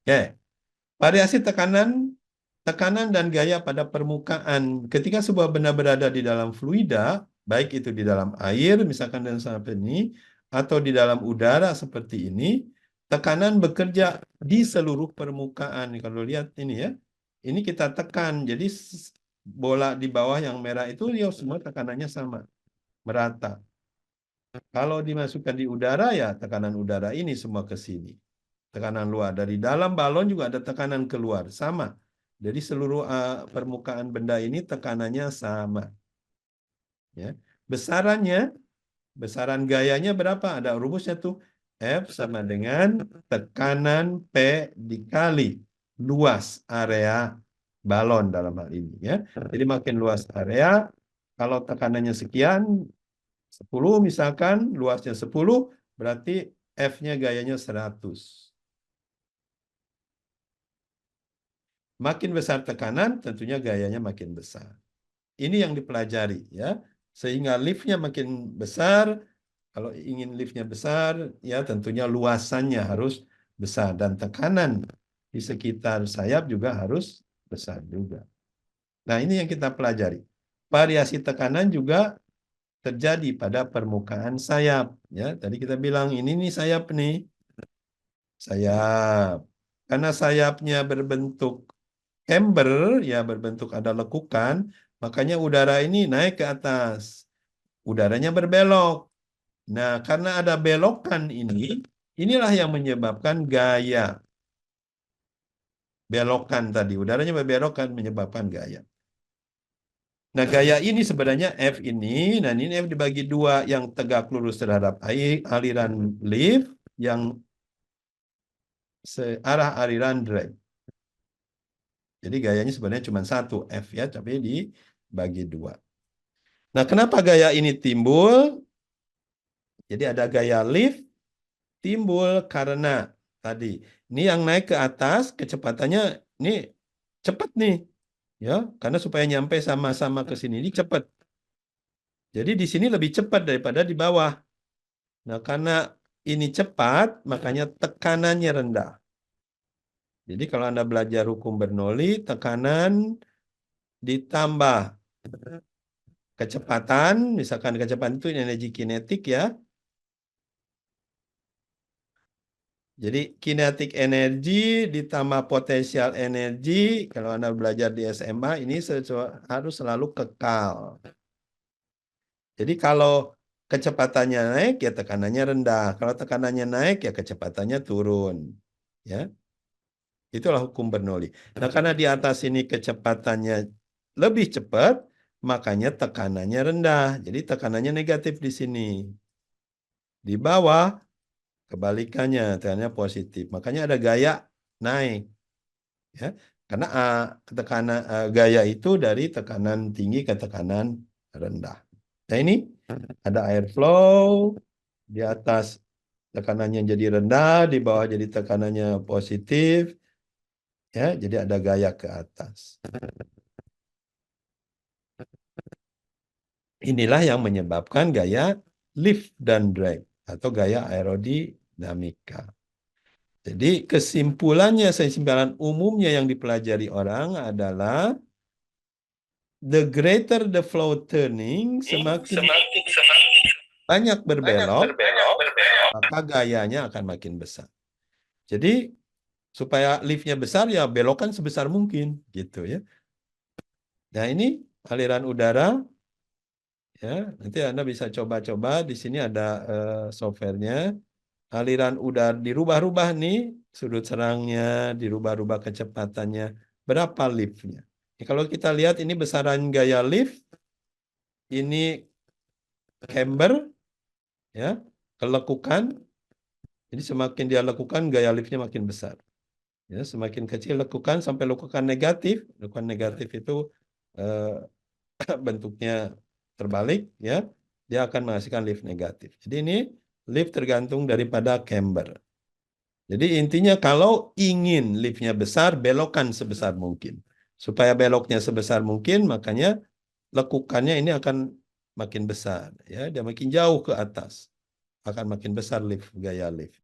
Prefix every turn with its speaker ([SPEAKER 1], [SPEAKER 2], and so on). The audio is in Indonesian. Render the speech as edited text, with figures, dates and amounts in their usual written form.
[SPEAKER 1] Oke. Variasi tekanan dan gaya pada permukaan. Ketika sebuah benda berada di dalam fluida, baik itu di dalam air, misalkan dan seperti ini, atau di dalam udara seperti ini, tekanan bekerja di seluruh permukaan. Kalau lihat ini ya, ini kita tekan. Jadi bola di bawah yang merah itu ya semua tekanannya sama, merata. Kalau dimasukkan di udara ya tekanan udara ini semua ke sini. Tekanan luar. Dari dalam balon juga ada tekanan keluar. Sama. Jadi seluruh permukaan benda ini tekanannya sama. Ya. Besarannya, besaran gayanya berapa? Ada rumusnya tuh. F sama dengan tekanan P dikali luas area balon dalam hal ini. Ya. Jadi makin luas area, kalau tekanannya sekian, 10 misalkan, luasnya 10, berarti F-nya gayanya 100. Makin besar tekanan, tentunya gayanya makin besar. Ini yang dipelajari ya. Sehingga liftnya makin besar, kalau ingin liftnya besar, ya tentunya luasannya harus besar. Dan tekanan di sekitar sayap juga harus besar juga. Nah ini yang kita pelajari. Variasi tekanan juga terjadi pada permukaan sayap. Ya, tadi kita bilang ini nih sayap nih. Sayap. Karena sayapnya berbentuk chamber, ya berbentuk ada lekukan, makanya udara ini naik ke atas. Udaranya berbelok. Nah, karena ada belokan ini, inilah yang menyebabkan gaya. Belokan tadi, udaranya berbelok menyebabkan gaya. Nah, gaya ini sebenarnya F ini, nah ini F dibagi dua, yang tegak lurus terhadap aliran lift, yang searah aliran drag. Jadi gayanya sebenarnya cuma satu, F ya, tapi dibagi dua. Nah, kenapa gaya ini timbul? Jadi ada gaya lift timbul karena tadi ini yang naik ke atas kecepatannya ini cepat nih, ya, karena supaya nyampe sama-sama ke sini ini cepat. Jadi di sini lebih cepat daripada di bawah. Nah, karena ini cepat, makanya tekanannya rendah. Jadi kalau Anda belajar hukum Bernoulli, tekanan ditambah kecepatan, misalkan kecepatan itu energi kinetik ya. Jadi kinetik energi ditambah potensial energi, kalau Anda belajar di SMA ini harus selalu kekal. Jadi kalau kecepatannya naik ya tekanannya rendah, kalau tekanannya naik ya kecepatannya turun. Ya, itulah hukum Bernoulli. Nah, karena di atas ini kecepatannya lebih cepat, makanya tekanannya rendah. Jadi tekanannya negatif di sini. Di bawah kebalikannya, tekanannya positif. Makanya ada gaya naik. Ya, karena tekanan gaya itu dari tekanan tinggi ke tekanan rendah. Nah ini ada airflow di atas tekanannya jadi rendah, di bawah jadi tekanannya positif, ya, jadi ada gaya ke atas. Inilah yang menyebabkan gaya lift dan drag atau gaya aerodinamika. Jadi kesimpulannya, kesimpulan umumnya yang dipelajari orang adalah the greater the flow turning, semakin banyak berbelok, maka gayanya akan makin besar. Jadi supaya liftnya besar ya belokan sebesar mungkin gitu ya. Nah ini aliran udara ya, nanti Anda bisa coba-coba di sini ada softwarenya. Aliran udara dirubah-rubah nih, sudut serangnya dirubah-rubah, kecepatannya berapa liftnya. Kalau kita lihat ini besaran gaya lift, ini camber ya, kelekukan. Jadi semakin dia lekukan gaya liftnya makin besar. Ya, semakin kecil lekukan sampai lekukan negatif. Lekukan negatif itu bentuknya terbalik ya. Dia akan menghasilkan lift negatif. Jadi ini lift tergantung daripada camber. Jadi intinya kalau ingin liftnya besar, belokkan sebesar mungkin. Supaya beloknya sebesar mungkin, makanya lekukannya ini akan makin besar ya, dia makin jauh ke atas. Akan makin besar lift, gaya lift.